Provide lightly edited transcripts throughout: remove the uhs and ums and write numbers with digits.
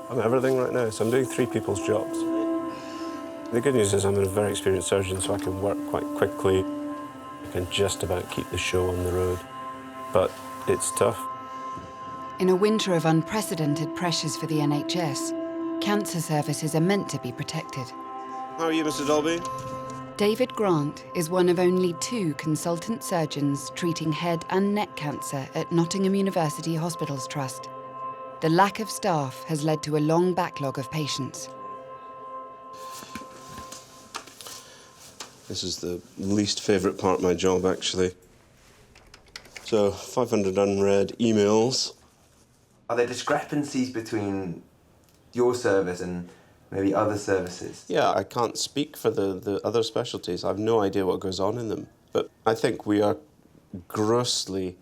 I'm everything right now, so I'm doing 3 people's jobs. The good news is I'm a very experienced surgeon, so I can work quite quickly. I can just about keep the show on the road. But it's tough. In a winter of unprecedented pressures for the NHS, cancer services are meant to be protected. How are you, Mr. Dolby? David Grant is one of only 2 consultant surgeons treating head and neck cancer at Nottingham University Hospitals Trust. The lack of staff has led to a long backlog of patients. This is the least favourite part of my job, actually. So, 500 unread emails. Are there discrepancies between your service and maybe other services? Yeah, I can't speak for the other specialties. I have no idea what goes on in them. But I think we are grossly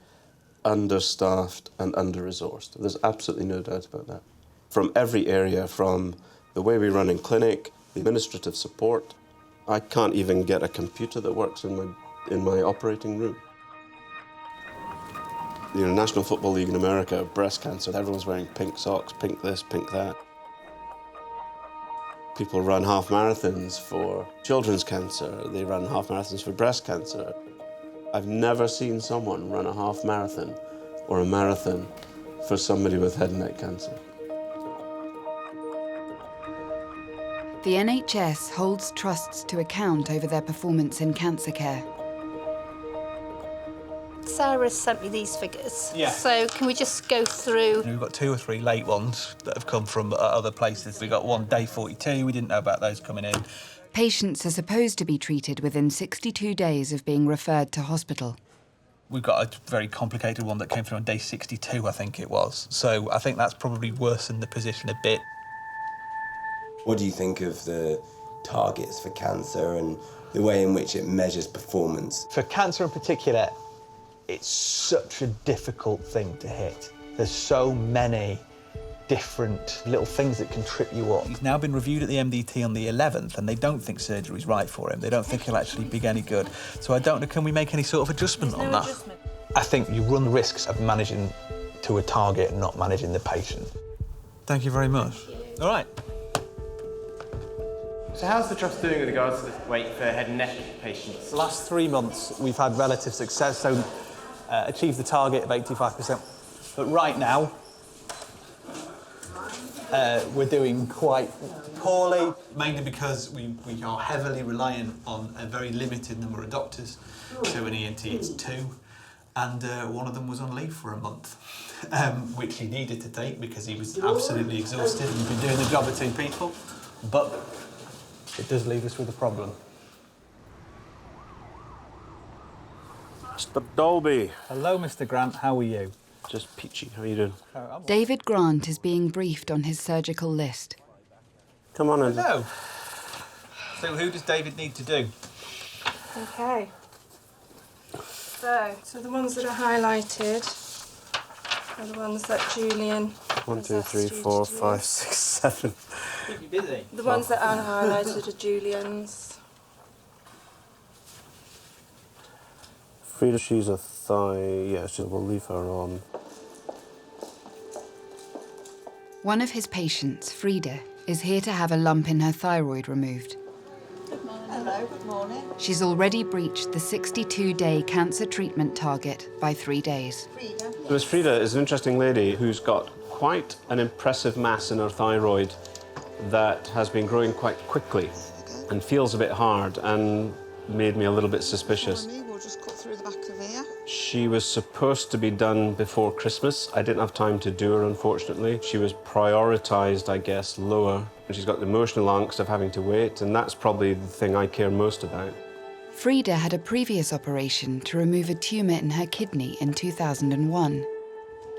understaffed and under-resourced. There's absolutely no doubt about that. From every area, from the way we run in clinic, the administrative support. I can't even get a computer that works in my operating room. You know, National Football League in America, breast cancer, everyone's wearing pink socks, pink this, pink that. People run half marathons for children's cancer. They run half marathons for breast cancer. I've never seen someone run a half marathon or a marathon for somebody with head and neck cancer. The NHS holds trusts to account over their performance in cancer care. Sarah sent me these figures. Yeah. So can we just go through? We've got 2 or 3 late ones that have come from other places. We got one day 42. We didn't know about those coming in. Patients are supposed to be treated within 62 days of being referred to hospital. We've got a very complicated one that came through on day 62, I think it was. So I think that's probably worsened the position a bit. What do you think of the targets for cancer and the way in which it measures performance? For cancer in particular, it's such a difficult thing to hit. There's so many different little things that can trip you up. He's now been reviewed at the MDT on the 11th, and they don't think surgery's right for him. They don't think he'll actually be any good. So I don't know, can we make any sort of adjustment on that? I think you run the risks of managing to a target and not managing the patient. Thank you very much. All right. So how's the trust doing with regards to the wait for head and neck patients? The last 3 months, we've had relative success, so achieved the target of 85%. But right now, we're doing quite poorly. Mainly because we are heavily reliant on a very limited number of doctors. So in ENT it's 2, and one of them was on leave for a month, which he needed to take because he was absolutely exhausted and been doing the job of 2 people. But It does leave us with a problem. Mr. Dolby. hello, Mr. Grant, how are you? Just peachy. How are you doing? David Grant is being briefed on his surgical list. Come on in. Hello. So who does David need to do? Okay. So the ones that are highlighted are the ones that Julian... 1, 2, 3, 4, 5, 6, 7. Keep you busy. The ones that aren't highlighted are Julian's. Frida, she's a thigh. Yeah, we'll leave her on. One of his patients, Frida, is here to have a lump in her thyroid removed. Good morning. Hello, good morning. She's already breached the 62-day cancer treatment target by 3 days. Frida. Miss Frida is an interesting lady who's got quite an impressive mass in her thyroid that has been growing quite quickly and feels a bit hard and made me a little bit suspicious. We'll just cut through the back of here. She was supposed to be done before Christmas. I didn't have time to do her, unfortunately. She was prioritised, I guess, lower. She's got the emotional angst of having to wait, and that's probably the thing I care most about. Frida had a previous operation to remove a tumour in her kidney in 2001.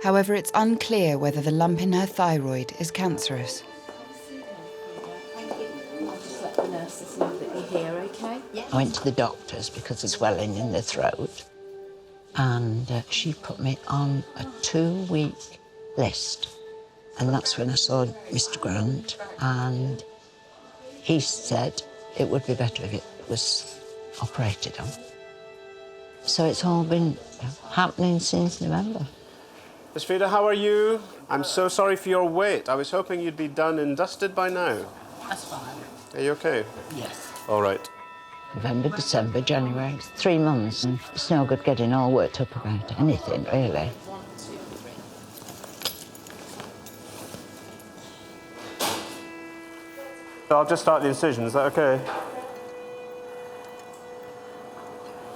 However, it's unclear whether the lump in her thyroid is cancerous. I'll just let the nurses know that you're here, OK? Yeah. I went to the doctors because of swelling in the throat, and she put me on a 2-week list. And that's when I saw Mr. Grant, and he said it would be better if it was operated on. So it's all been happening since November. Miss Frida, how are you? I'm so sorry for your wait. I was hoping you'd be done and dusted by now. That's fine. Are you okay? Yes. All right. November, December, January. It's 3 months, and it's no good getting all worked up about anything, really. So I'll just start the incision, is that okay?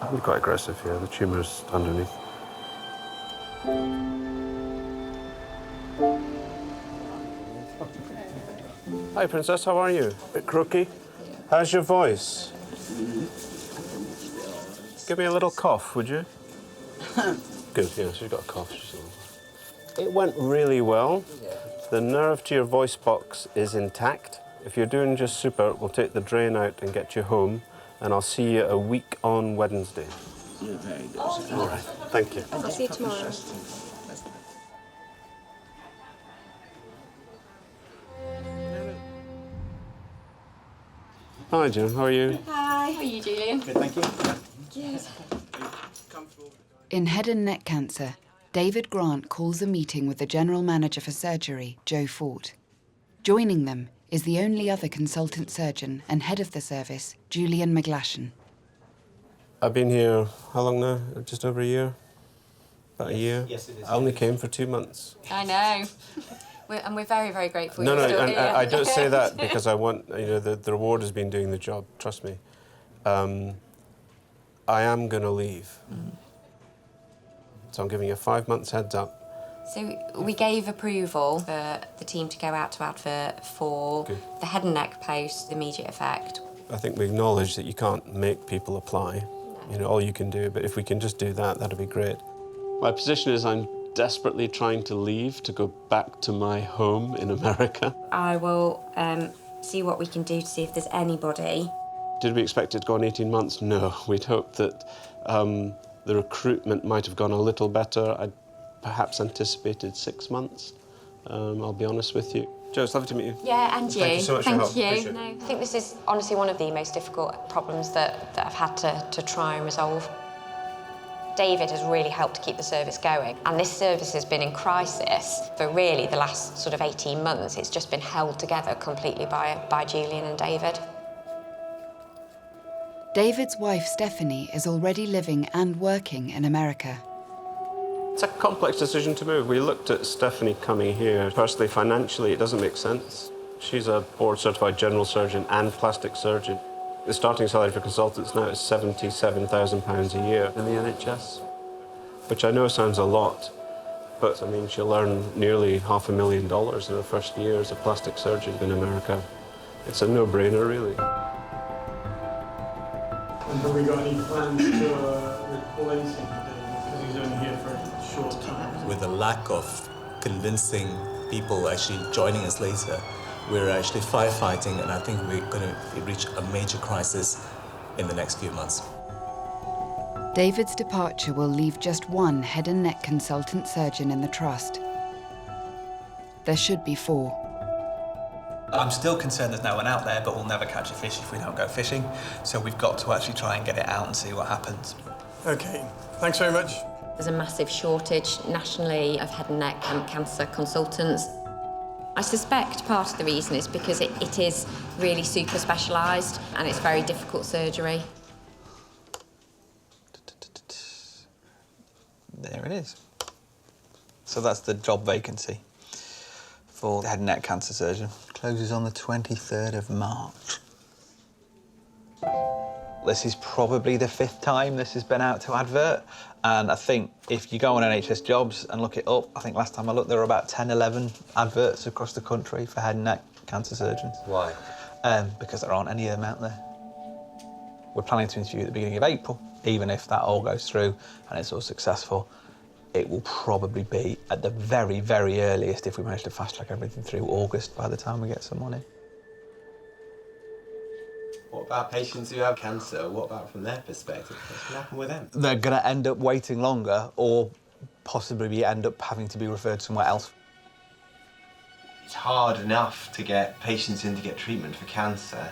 I'll be quite aggressive here. The tumour's underneath. Hi, Princess, how are you? Bit croaky. How's your voice? Give me a little cough, would you? Good, yeah, she's got a cough. It went really well. The nerve to your voice box is intact. If you're doing just super, we'll take the drain out and get you home, and I'll see you a week on Wednesday. You're very good. All right, thank you. I'll see you tomorrow. Hi, Jim, how are you? Hi, how are you, Julian? Good, thank you. Good. In head and neck cancer, David Grant calls a meeting with the general manager for surgery, Joe Fort. Joining them is the only other consultant surgeon and head of the service, Julian McGlashan. I've been here, how long now? Just over a year? About a year? Yes, it is. I only came for 2 months. I know. We're very, very grateful No, you're no, still and here. I don't say that because I want, you know, the reward has been doing the job, trust me. I am going to leave. So I'm giving you 5 months heads up. So we gave approval for the team to go out to advert for the head and neck post, immediate effect. I think we acknowledge that you can't make people apply. You know, all you can do, but if we can just do that, that'd be great. My position is I'm desperately trying to leave to go back to my home in America. I will see what we can do to see if there's anybody. Did we expect it to go on 18 months? No. We'd hoped that the recruitment might have gone a little better. I'd perhaps anticipated 6 months, I'll be honest with you. Joe, it's lovely to meet you. Yeah, and you. Thank you so much for your help. Thank Appreciate you. it. No, I think this is honestly one of the most difficult problems that I've had to try and resolve. David has really helped to keep the service going, and this service has been in crisis for really the last sort of 18 months. It's just been held together completely by Julian and David. David's wife, Stephanie, is already living and working in America. It's a complex decision to move. We looked at Stephanie coming here. Personally, financially, it doesn't make sense. She's a board-certified general surgeon and plastic surgeon. The starting salary for consultants now is £77,000 a year in the NHS, which I know sounds a lot, but I mean, she'll earn nearly $500,000 in her first year as a plastic surgeon in America. It's a no-brainer, really. And have we got any plans to replace him, because he's only here for a short time? With the lack of convincing people actually joining us later, we're actually firefighting, and I think we're going to reach a major crisis in the next few months. David's departure will leave just one head and neck consultant surgeon in the trust. There should be 4. I'm still concerned there's no one out there, but we'll never catch a fish if we don't go fishing. So we've got to actually try and get it out and see what happens. Okay, thanks very much. There's a massive shortage nationally of head and neck cancer consultants. I suspect part of the reason is because it is really super specialised and it's very difficult surgery. There it is. So that's the job vacancy for the head and neck cancer surgeon. Closes on the 23rd of March. This is probably the 5th time this has been out to advert, and I think if you go on NHS Jobs and look it up, I think last time I looked there were about 10, 11 adverts across the country for head and neck cancer surgeons. Why? Because there aren't any of them out there. We're planning to interview at the beginning of April. Even if that all goes through and it's all successful, it will probably be at the very, very earliest, if we manage to fast track everything through, August by the time we get someone in. What about patients who have cancer? What about from their perspective? What's going to happen with them? They're going to end up waiting longer or possibly end up having to be referred somewhere else. It's hard enough to get patients in to get treatment for cancer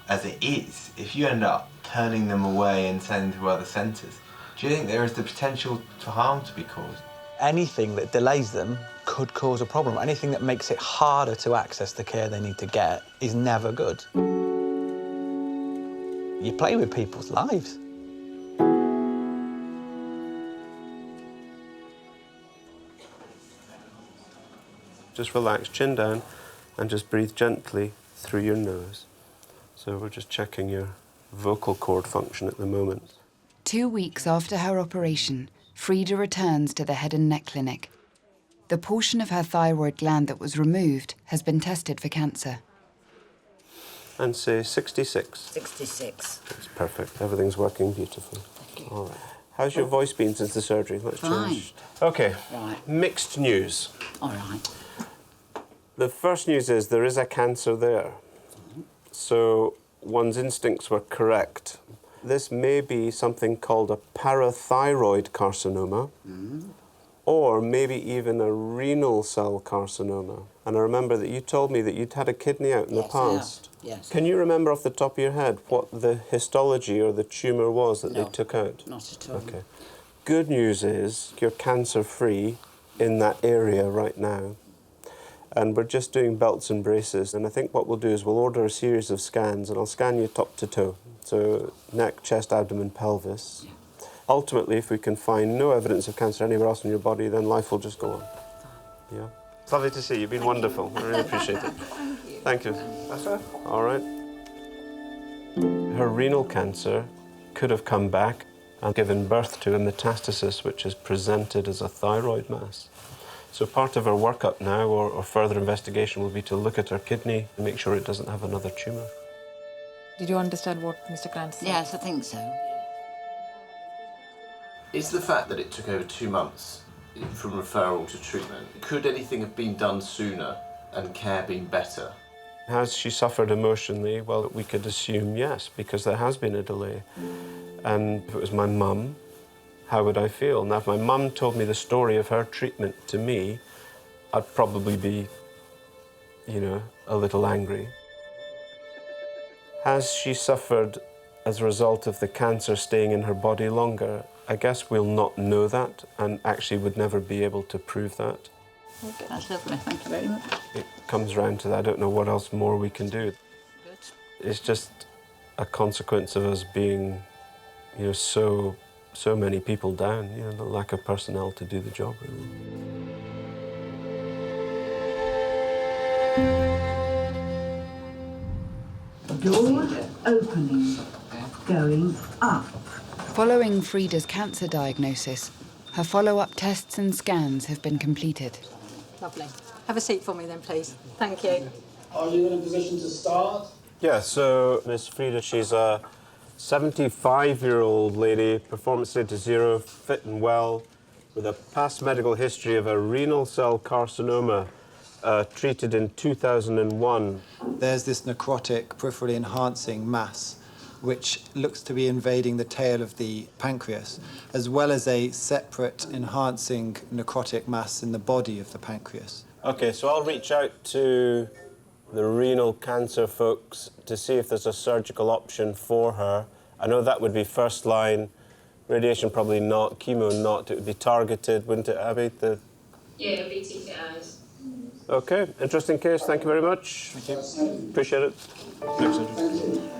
as it is. If you end up turning them away and sending them to other centres, do you think there is the potential for harm to be caused? Anything that delays them could cause a problem. Anything that makes it harder to access the care they need to get is never good. You play with people's lives. Just relax, chin down, and just breathe gently through your nose. So we're just checking your vocal cord function at the moment. 2 weeks after her operation, Frida returns to the head and neck clinic. The portion of her thyroid gland that was removed has been tested for cancer. And say 66. 66. That's perfect. Everything's working beautifully. All right. How's your voice been since the surgery? What's changed? Okay. Right. Mixed news. All right. The first news is there is a cancer there. So one's instincts were correct. This may be something called a parathyroid carcinoma, or maybe even a renal cell carcinoma. And I remember that you told me that you'd had a kidney out in the past. Yes. Can you remember off the top of your head what the histology or the tumour was that they took out? Not at all. Okay. Good news is you're cancer-free in that area right now. And we're just doing belts and braces. And I think what we'll do is we'll order a series of scans, and I'll scan you top to toe. So neck, chest, abdomen, pelvis. Yeah. Ultimately, if we can find no evidence of cancer anywhere else in your body, then life will just go on. Yeah. It's lovely to see you. You've been wonderful. I really appreciate it. Thank you. That's it. All right. Her renal cancer could have come back and given birth to a metastasis which is presented as a thyroid mass. So part of our workup now, or further investigation, will be to look at her kidney and make sure it doesn't have another tumour. Did you understand what Mr. Grant said? Yes, I think so. Is the fact that it took over 2 months from referral to treatment, could anything have been done sooner and care been better? Has she suffered emotionally? Well, we could assume yes, because there has been a delay. And if it was my mum, how would I feel? Now, if my mum told me the story of her treatment to me, I'd probably be, you know, a little angry. Has she suffered as a result of the cancer staying in her body longer? I guess we'll not know that, and actually would never be able to prove that. Okay, that's lovely. Thank you very much. It comes round to that. I don't know what else more we can do. Good. It's just a consequence of us being, you know, so many people down, you know, the lack of personnel to do the job, really. Doors opening, going up. Following Frida's cancer diagnosis, her follow-up tests and scans have been completed. Lovely. Have a seat for me then, please. Thank you. Are you in a position to start? Yeah, so Miss Frida, she's a 75-year-old lady, performance status 0, fit and well, with a past medical history of a renal cell carcinoma, treated in 2001. There's this necrotic, peripherally enhancing mass which looks to be invading the tail of the pancreas, as well as a separate enhancing necrotic mass in the body of the pancreas. Okay, so I'll reach out to the renal cancer folks to see if there's a surgical option for her. I know that would be first line, radiation probably not, chemo not. It would be targeted, wouldn't it, Abby? Yeah, it would be TKIs. Okay, interesting case. Thank you very much. Thank you. Appreciate it. Thanks, Andrew.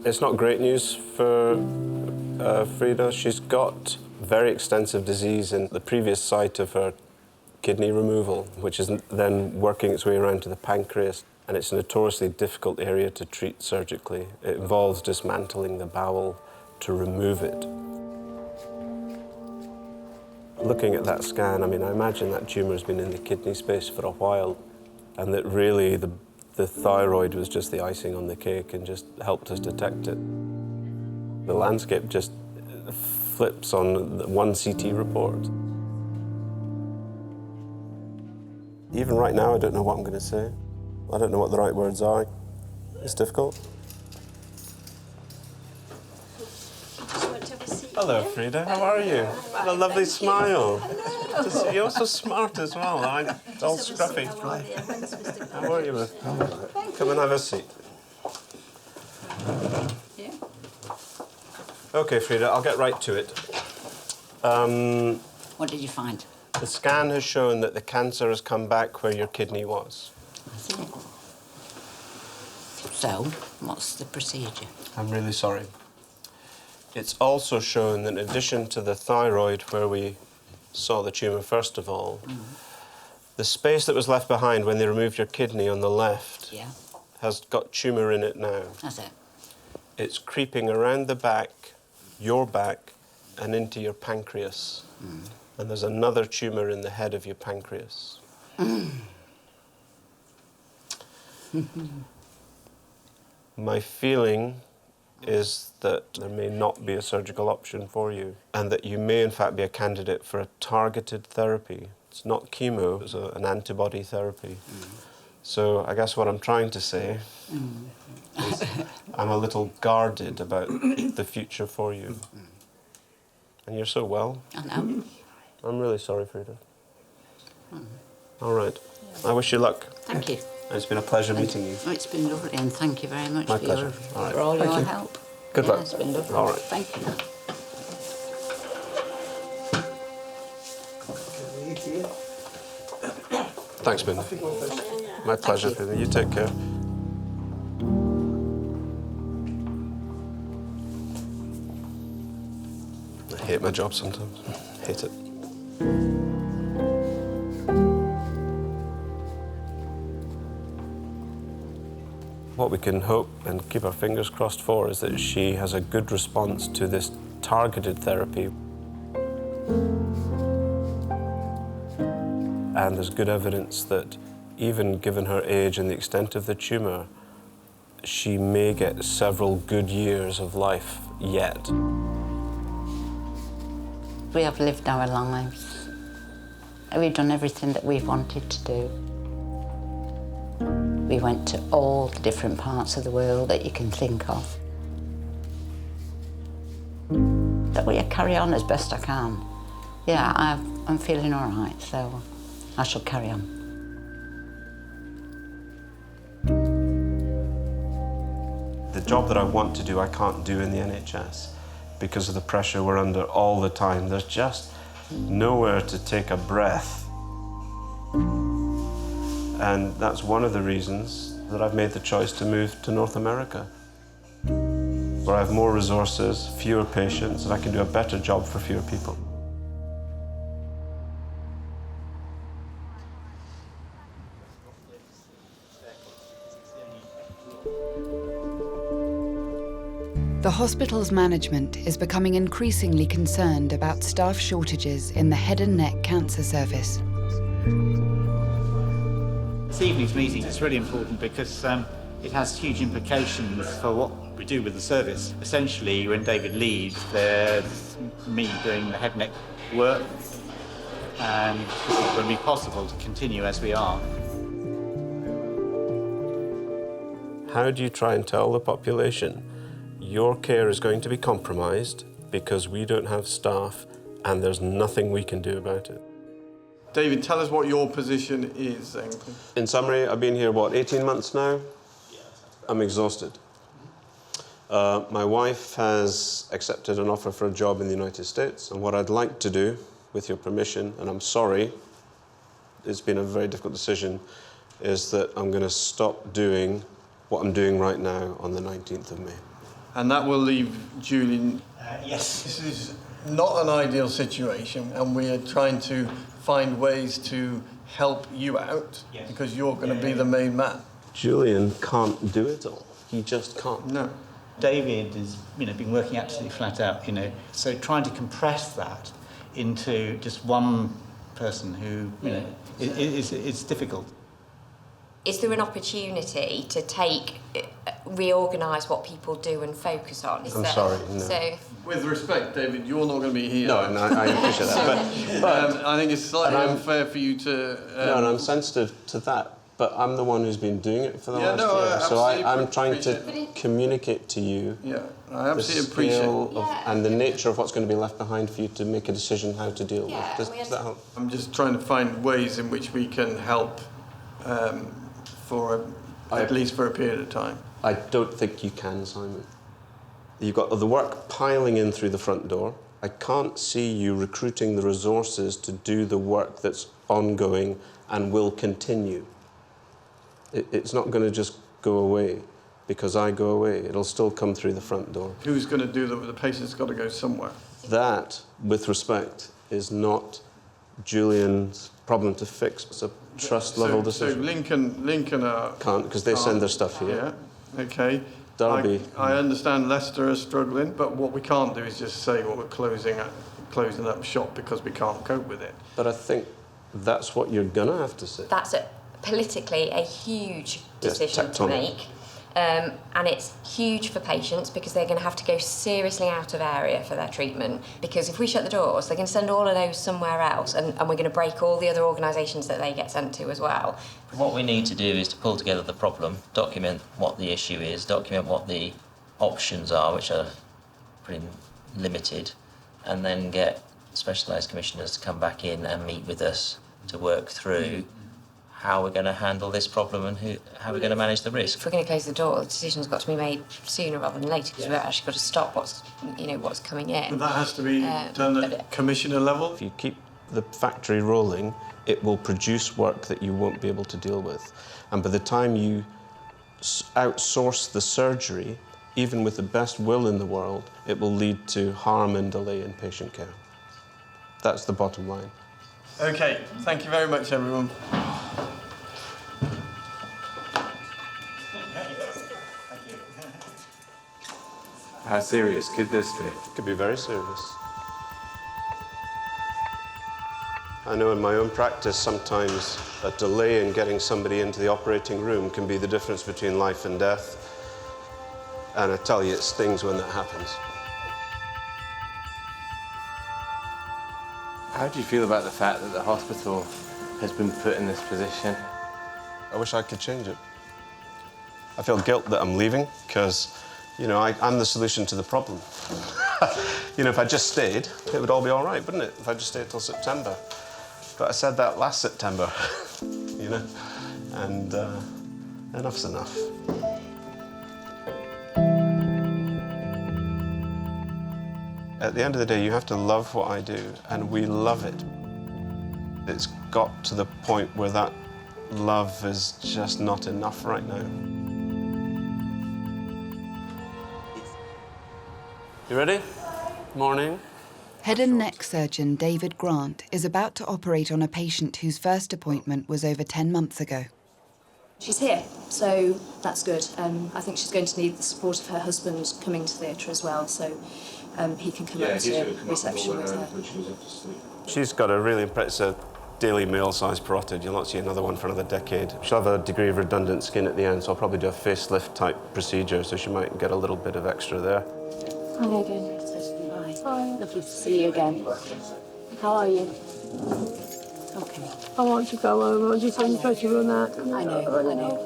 It's not great news for Frida. She's got very extensive disease in the previous site of her kidney removal, which is then working its way around to the pancreas. And it's a notoriously difficult area to treat surgically. It involves dismantling the bowel to remove it. Looking at that scan, I mean, I imagine that tumour has been in the kidney space for a while, and that really the thyroid was just the icing on the cake and just helped us detect it. The landscape just flips on the one CT report. Even right now, I don't know what I'm going to say. I don't know what the right words are. It's difficult. Hello, Frida. How are you? What a lovely smile. You're so smart as well. It's all scruffy. How are you, Miss? Come and have a seat. Okay, Frida, I'll get right to it. What did you find? The scan has shown that the cancer has come back where your kidney was. Has it? So, what's the procedure? I'm really sorry. It's also shown that in addition to the thyroid, where we saw the tumour first of all, the space that was left behind when they removed your kidney on the left has got tumour in it now. That's it. It's creeping around the back, your back, and into your pancreas. And there's another tumour in the head of your pancreas. My feeling is that there may not be a surgical option for you, and that you may in fact be a candidate for a targeted therapy. It's not chemo, it's an antibody therapy. So I guess what I'm trying to say is I'm a little guarded about the future for you. And you're so well. I know. I'm really sorry, Frida. All right. I wish you luck. Thank you. It's been a pleasure meeting you. Oh, it's been lovely, and thank you very much My for, pleasure. All right. for all Thank your you. help. Good luck. It's been lovely. All right. Thank you. Thanks, Ben. My pleasure, Frida. You take care. I hate my job sometimes. Hate it. What we can hope and keep our fingers crossed for is that she has a good response to this targeted therapy. And there's good evidence that even given her age and the extent of the tumour, she may get several good years of life yet. We have lived our lives. We've done everything that we've wanted to do. We went to all the different parts of the world that you can think of. That we carry on as best I can. Yeah, I'm feeling all right, so I shall carry on. The job that I want to do, I can't do in the NHS because of the pressure we're under all the time. There's just nowhere to take a breath. And that's one of the reasons that I've made the choice to move to North America, where I have more resources, fewer patients, and I can do a better job for fewer people. The hospital's management is becoming increasingly concerned about staff shortages in the head and neck cancer service. This evening's meeting is really important because it has huge implications for what we do with the service. Essentially, when David leaves, there's me doing the head and neck work, and it's not going to be possible to continue as we are. How do you try and tell the population your care is going to be compromised because we don't have staff and there's nothing we can do about it? David, tell us what your position is then. In summary, I've been here, what, 18 months now? I'm exhausted. My wife has accepted an offer for a job in the United States, and what I'd like to do, with your permission, and I'm sorry, it's been a very difficult decision, is that I'm going to stop doing what I'm doing right now on the 19th of May. And that will leave Julian. Yes. This is not an ideal situation, and we are trying to find ways to help you out, because you're going to be the main man. Julian can't do it all. He just can't. No. David has, been working absolutely flat out, So trying to compress that into just one person who, it's difficult. Is there an opportunity to reorganise what people do and focus on? I'm sorry, no. So, with respect, David, you're not going to be here. No, and I appreciate that. But I think it's slightly unfair for you to... no, and I'm sensitive to that, but I'm the one who's been doing it for the last year. So I'm trying to communicate to you I absolutely appreciate it. And the nature of what's going to be left behind for you to make a decision how to deal with. Does that help? I'm just trying to find ways in which we can help at least for a period of time. I don't think you can, Simon. You've got the work piling in through the front door. I can't see you recruiting the resources to do the work that's ongoing and will continue. It's not going to just go away because I go away. It'll still come through the front door. Who's going to do that? The patient's got to go somewhere. That, with respect, is not Julian's problem to fix. It's a trust-level decision. So Lincoln can't, because they send their stuff here. Yeah, okay. Derby. I understand Leicester are struggling, but what we can't do is just say, well, we're closing up shop because we can't cope with it. But I think that's what you're going to have to say. That's politically a huge decision to make. And it's huge for patients because they're going to have to go seriously out of area for their treatment, because if we shut the doors, they're going to send all of those somewhere else, and we're going to break all the other organisations that they get sent to as well. What we need to do is to pull together the problem, document what the issue is, document what the options are, which are pretty limited, and then get specialised commissioners to come back in and meet with us to work through how we're going to handle this problem and how we're going to manage the risk. If we're going to close the door, the decision's got to be made sooner rather than later, because we've actually got to stop what's coming in. But that has to be done at commissioner level. If you keep the factory rolling, it will produce work that you won't be able to deal with. And by the time you outsource the surgery, even with the best will in the world, it will lead to harm and delay in patient care. That's the bottom line. Okay, thank you very much, everyone. How serious could this be? It could be very serious. I know in my own practice, sometimes a delay in getting somebody into the operating room can be the difference between life and death. And I tell you, it stings when that happens. How do you feel about the fact that the hospital has been put in this position? I wish I could change it. I feel guilt that I'm leaving because, you know, I'm the solution to the problem. You know, if I just stayed, it would all be all right, wouldn't it? If I just stayed till September. But I said that last September, you know, and enough's enough. At the end of the day, you have to love what I do, and we love it. It's got to the point where that love is just not enough right now. You ready? Morning. Head and neck surgeon David Grant is about to operate on a patient whose first appointment was over 10 months ago. She's here, so that's good. I think she's going to need the support of her husband coming to theatre as well, so he can come up to reception with her. She's got a really impressive daily male-sized parotid. You'll not see another one for another decade. She'll have a degree of redundant skin at the end, so I'll probably do a facelift type procedure, so she might get a little bit of extra there. Hi again. Hi. Lovely to see you again. How are you? Okay. I want to go home. I'm just supposed to run out. I know.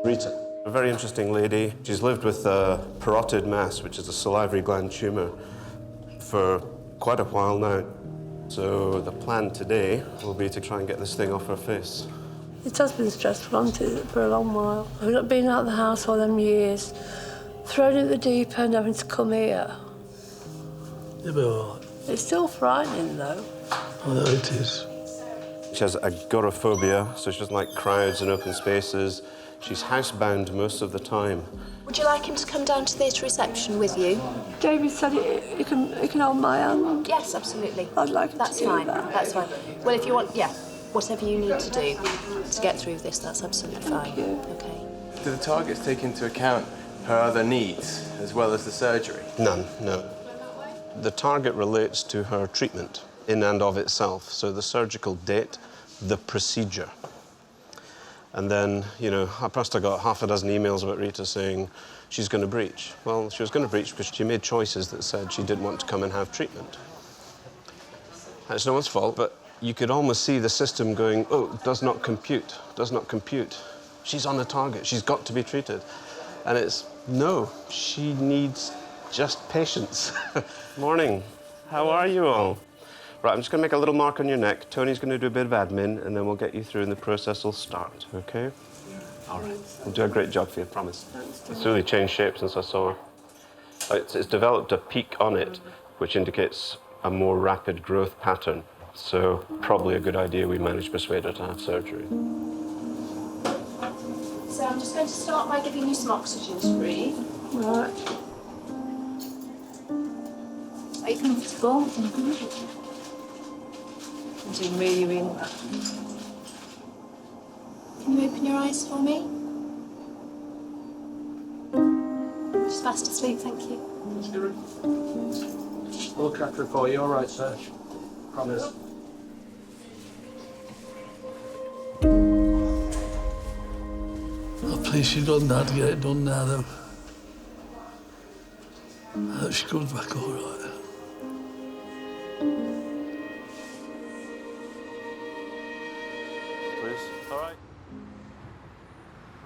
Rita, a very interesting lady. She's lived with a parotid mass, which is a salivary gland tumour, for quite a while now. So the plan today will be to try and get this thing off her face. It has been stressful, hasn't it, for a long while. I've not been out of the house all them years. Thrown at the deep end, having to come here. You'll be all right. It's still frightening, though. I know it is. She has agoraphobia, so she doesn't like crowds and open spaces. She's housebound most of the time. Would you like him to come down to theatre reception with you? David said he can hold my hand. Yes, absolutely. I'd like him That's to do fine. that. That's fine. Well, if you want, whatever you need to do to get through this, that's absolutely fine. Thank you. Okay. Do the targets take into account her other needs as well as the surgery? None, no. The target relates to her treatment in and of itself. So the surgical date, the procedure. And then, you know, I must have got half a dozen emails about Rita saying she's going to breach. Well, she was going to breach because she made choices that said she didn't want to come and have treatment. And it's no one's fault, but you could almost see the system going, oh, does not compute, does not compute. She's on the target, she's got to be treated. And it's, no, she needs just patience. Morning, how are you all? Right, I'm just going to make a little mark on your neck. Tony's going to do a bit of admin, and then we'll get you through, and the process will start, OK? All right. We'll do a great job for you, promise. It's really changed shape since I saw her. It's developed a peak on it, which indicates a more rapid growth pattern. So probably a good idea we managed to persuade her to have surgery. So I'm just going to start by giving you some oxygen to breathe. Right. Are you comfortable? Mm-hmm. I'm doing really, really well. Can you open your eyes for me? Just fast asleep, thank you. We'll look after it for you, all right, sir? Promise. Oh, please, she's got Dad to get it done now, though. I hope she comes back all right. All right.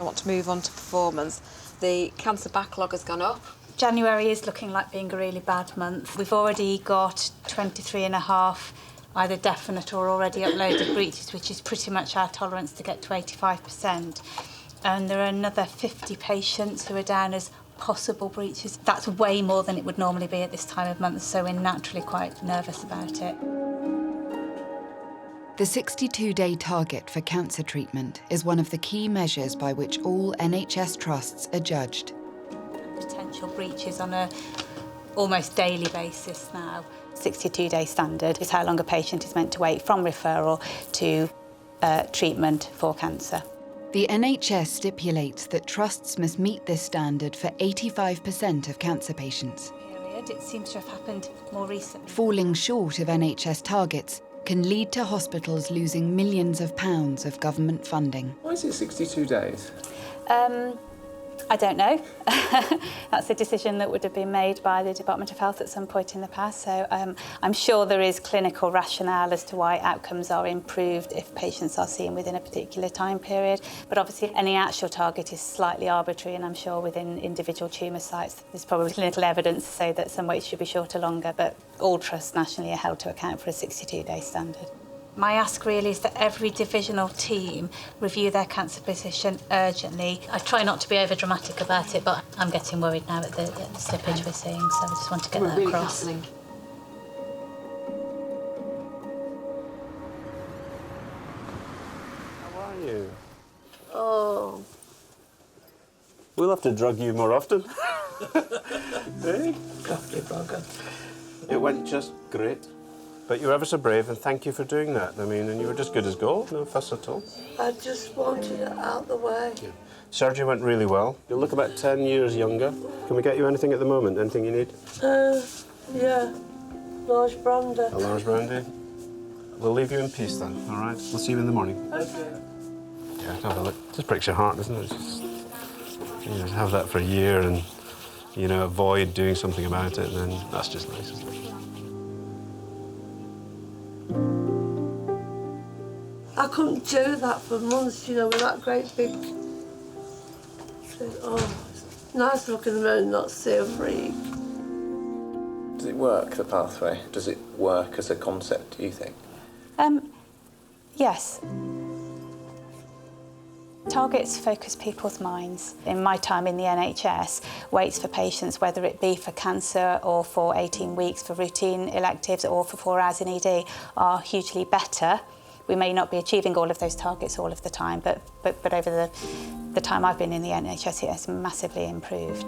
I want to move on to performance. The cancer backlog has gone up. January is looking like being a really bad month. We've already got 23.5 either definite or already uploaded breaches, which is pretty much our tolerance to get to 85%. And there are another 50 patients who are down as possible breaches. That's way more than it would normally be at this time of month, so we're naturally quite nervous about it. The 62-day target for cancer treatment is one of the key measures by which all NHS trusts are judged. Potential breaches on a almost daily basis now. 62-day standard is how long a patient is meant to wait from referral to treatment for cancer. The NHS stipulates that trusts must meet this standard for 85% of cancer patients. It seems to have happened more recently. Falling short of NHS targets can lead to hospitals losing millions of pounds of government funding. Why is it 62 days? I don't know. That's a decision that would have been made by the Department of Health at some point in the past. So I'm sure there is clinical rationale as to why outcomes are improved if patients are seen within a particular time period. But obviously any actual target is slightly arbitrary, and I'm sure within individual tumour sites there's probably clinical evidence to say that some waits should be shorter longer, but all trusts nationally are held to account for a 62-day standard. My ask really is that every divisional team review their cancer position urgently. I try not to be over dramatic about it, but I'm getting worried now at the slippage we're seeing, so I just want to get that really across. Happening. How are you? Oh. We'll have to drug you more often. Hey? It went just great. But you were ever so brave, and thank you for doing that. I mean, and you were just good as gold, no fuss at all. I just wanted it out the way. Yeah. Surgery went really well. You look about 10 years younger. Can we get you anything at the moment? Anything you need? Yeah. Large brandy. A large brandy? We'll leave you in peace then, all right? We'll see you in the morning. Okay. Yeah, have a look. Just breaks your heart, doesn't it? Just, you know, have that for a year and, you know, avoid doing something about it, and then that's just nice, isn't it? I couldn't do that for months, you know, with that great big... Oh, it's nice to look in the mirror and not see a freak. Does it work, the pathway? Does it work as a concept, do you think? Yes. Targets focus people's minds. In my time in the NHS, waits for patients, whether it be for cancer or for 18 weeks for routine electives or for 4 hours in ED, are hugely better. We may not be achieving all of those targets all of the time, but over the time I've been in the NHS, it has massively improved.